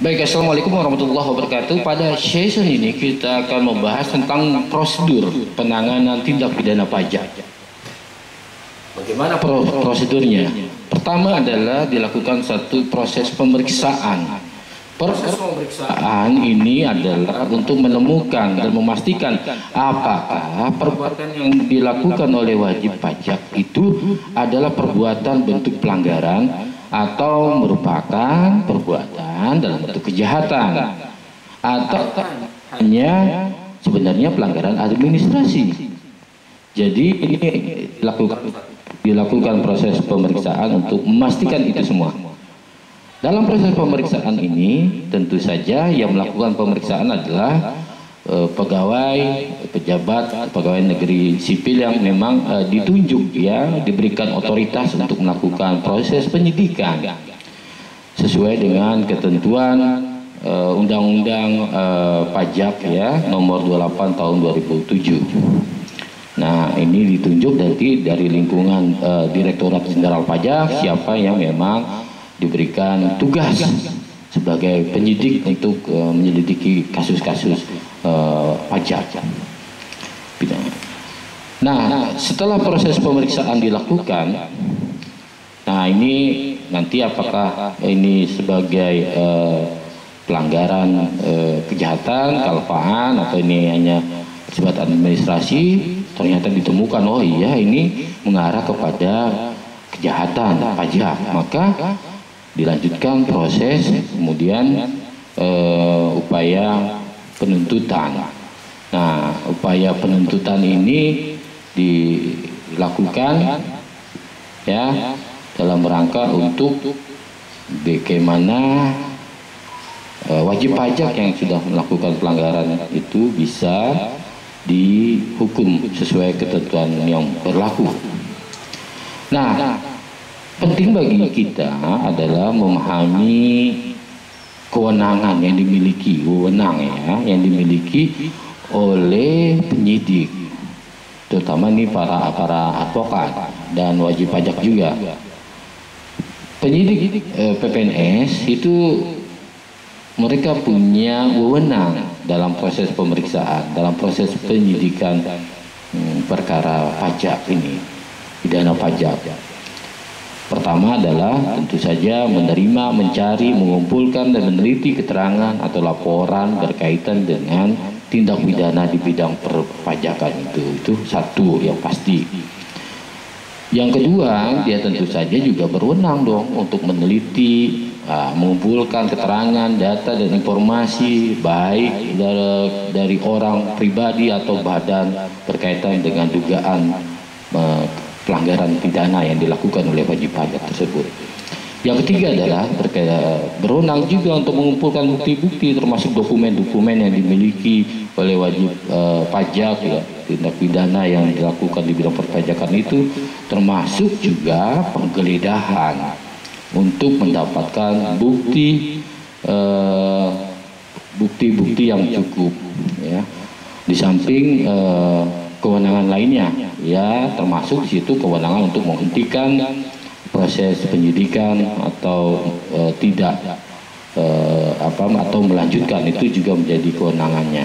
Baik, Assalamualaikum warahmatullahi wabarakatuh. Pada session ini kita akan membahas tentang prosedur penanganan tindak pidana pajak. Bagaimana prosedurnya? Pertama adalah dilakukan satu proses pemeriksaan. Proses pemeriksaan ini adalah untuk menemukan dan memastikan apakah perbuatan yang dilakukan oleh wajib pajak itu adalah perbuatan bentuk pelanggaran atau merupakan perbuatan dalam bentuk kejahatan atau hanya sebenarnya pelanggaran administrasi. Jadi ini dilakukan proses pemeriksaan untuk memastikan itu semua. Dalam proses pemeriksaan ini tentu saja yang melakukan pemeriksaan adalah pegawai, pejabat, pegawai negeri sipil yang memang ditunjuk, ya, diberikan otoritas untuk melakukan proses penyidikan sesuai dengan ketentuan Undang-Undang Pajak, ya, nomor 28 tahun 2007. Nah, ini ditunjuk dari lingkungan Direktorat Jenderal Pajak siapa yang memang diberikan tugas sebagai penyidik untuk menyelidiki kasus-kasus pajak. Nah, setelah proses pemeriksaan dilakukan, nah ini nanti apakah ini sebagai pelanggaran kejahatan, kelupaan, atau ini hanya bersifat administrasi, ternyata ditemukan oh iya ini mengarah kepada kejahatan pajak, maka dilanjutkan proses kemudian upaya penuntutan. Nah, upaya penuntutan ini dilakukan, ya, dalam rangka untuk bagaimana wajib pajak yang sudah melakukan pelanggaran itu bisa dihukum sesuai ketentuan yang berlaku. Nah, penting bagi kita adalah memahami kewenangan yang dimiliki, yang dimiliki oleh penyidik, terutama ini para advokat dan wajib pajak juga. Penyidik PPNS itu mereka punya wewenang dalam proses pemeriksaan, dalam proses penyidikan perkara pajak ini, pidana pajak. Pertama adalah tentu saja menerima, mencari, mengumpulkan dan meneliti keterangan atau laporan berkaitan dengan tindak pidana di bidang perpajakan itu satu yang pasti. Yang kedua, dia tentu saja juga berwenang dong untuk meneliti, mengumpulkan keterangan, data dan informasi baik dari orang pribadi atau badan berkaitan dengan dugaan pelanggaran pidana yang dilakukan oleh wajib pajak tersebut. Yang ketiga adalah berwenang juga untuk mengumpulkan bukti-bukti termasuk dokumen-dokumen yang dimiliki oleh wajib pajak, ya, tindak pidana yang dilakukan di bidang perpajakan itu, termasuk juga penggeledahan untuk mendapatkan bukti-bukti yang cukup, ya. Di samping kewenangan lainnya, ya, termasuk di situ kewenangan untuk menghentikan proses penyidikan atau tidak atau melanjutkan, itu juga menjadi kewenangannya.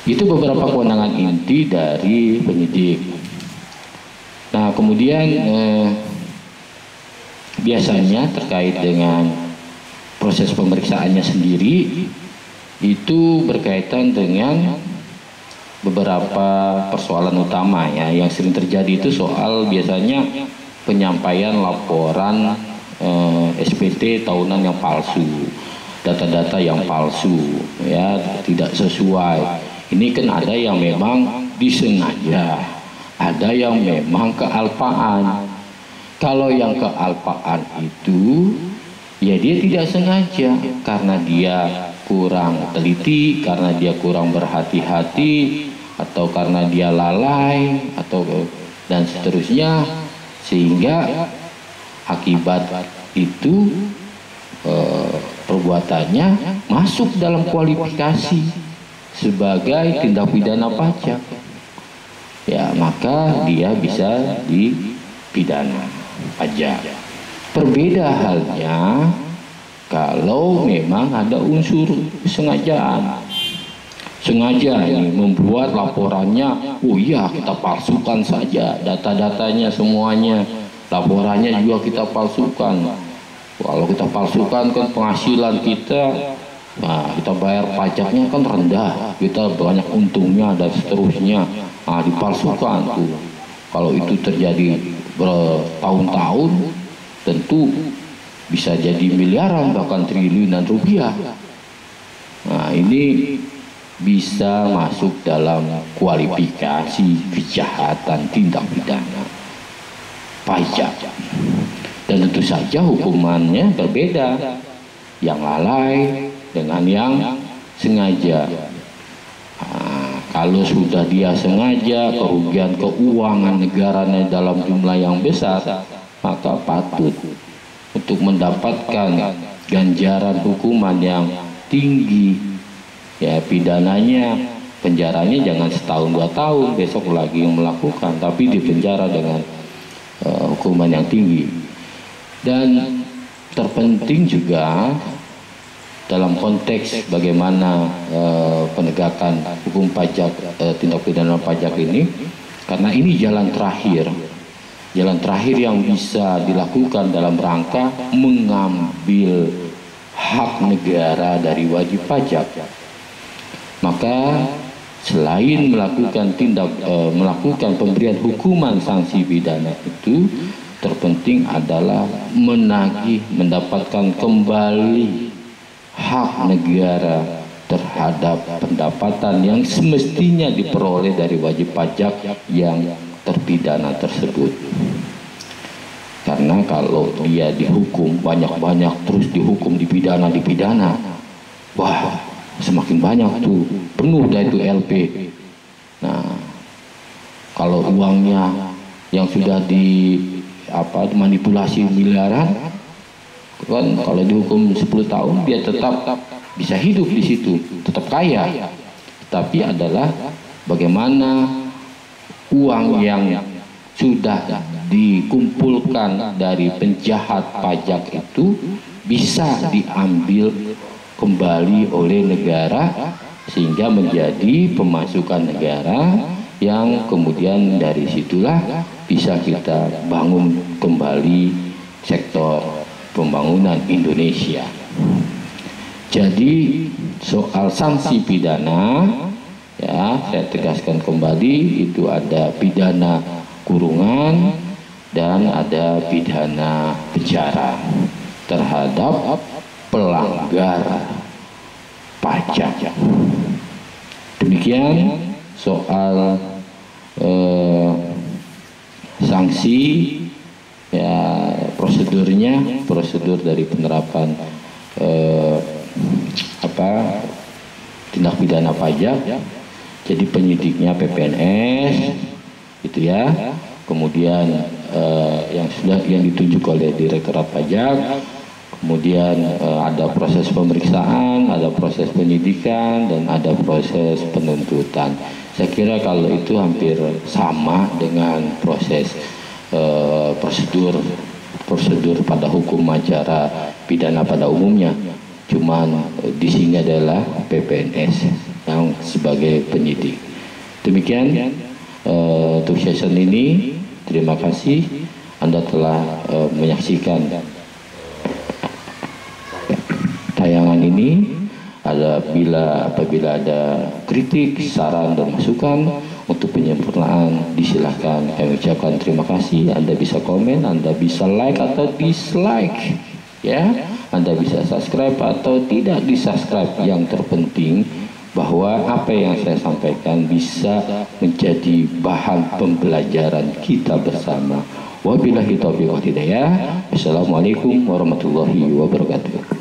Itu beberapa kewenangan inti dari penyidik. Nah, kemudian biasanya terkait dengan proses pemeriksaannya sendiri itu berkaitan dengan beberapa persoalan utama, ya, yang sering terjadi itu soal biasanya penyampaian laporan SPT tahunan yang palsu, data-data yang palsu, ya, tidak sesuai. Ini kan ada yang memang disengaja, ada yang memang kealpaan. Kalau yang kealpaan itu, ya dia tidak sengaja karena dia kurang teliti, karena dia kurang berhati-hati, atau karena dia lalai, atau dan seterusnya, sehingga akibat itu perbuatannya masuk dalam kualifikasi sebagai tindak pidana pajak, ya, maka dia bisa dipidana pajak. Berbeda halnya Kalau memang ada unsur kesengajaan, sengaja ini membuat laporannya, oh iya kita palsukan saja data-datanya semuanya, laporannya juga kita palsukan. Kalau kita palsukan kan penghasilan kita, nah kita bayar pajaknya kan rendah, kita banyak untungnya dan seterusnya. Nah dipalsukan tuh. Kalau itu terjadi bertahun-tahun, tentu bisa jadi miliaran bahkan triliunan rupiah. Nah ini bisa masuk dalam kualifikasi kejahatan tindak pidana pajak. Dan tentu saja hukumannya berbeda, yang lalai dengan yang sengaja. Nah, kalau sudah dia sengaja, kerugian keuangan negaranya dalam jumlah yang besar, maka patut untuk mendapatkan ganjaran hukuman yang tinggi. Ya, pidananya, penjaranya jangan setahun 2 tahun, besok lagi yang melakukan, tapi dipenjara dengan hukuman yang tinggi. Dan terpenting juga dalam konteks bagaimana penegakan hukum pajak, tindak pidana pajak ini, karena ini jalan terakhir yang bisa dilakukan dalam rangka mengambil hak negara dari wajib pajak. Maka selain melakukan melakukan pemberian hukuman sanksi pidana itu, terpenting adalah menagih, mendapatkan kembali hak negara terhadap pendapatan yang semestinya diperoleh dari wajib pajak yang terpidana tersebut. Karena kalau dia dihukum banyak-banyak, terus dihukum dipidana, wah semakin banyak tuh, penuh dah itu LP. Nah kalau uangnya yang sudah manipulasi miliaran, kan kalau dihukum 10 tahun dia tetap bisa hidup di situ, tetap kaya. Tapi adalah bagaimana uang yang sudah dikumpulkan dari penjahat pajak itu bisa diambil kembali oleh negara, sehingga menjadi pemasukan negara yang kemudian dari situlah bisa kita bangun kembali sektor pembangunan Indonesia. Jadi soal sanksi pidana, ya saya tegaskan kembali, itu ada pidana kurungan dan ada pidana penjara terhadap pelanggar pajak. Demikian soal sanksi, ya prosedur dari penerapan tindak pidana pajak. Jadi penyidiknya PPNS gitu ya, kemudian yang ditunjuk oleh Direktorat Pajak, kemudian ada proses pemeriksaan, ada proses penyidikan, dan ada proses penuntutan. Saya kira kalau itu hampir sama dengan proses prosedur pada hukum acara pidana pada umumnya. Cuman di sini adalah PPNS yang sebagai penyidik. Demikian untuk session ini. Terima kasih Anda telah menyaksikan tayangan ini. Apabila ada kritik, saran dan masukan untuk penyempurnaan, disilahkan. Kami ucapkan terima kasih. Anda bisa komen, Anda bisa like atau dislike, ya. Anda bisa subscribe atau tidak di-subscribe. Yang terpenting bahwa apa yang saya sampaikan bisa menjadi bahan pembelajaran kita bersama. Wabillahi taufiq wal hidayah. Assalamualaikum warahmatullahi wabarakatuh.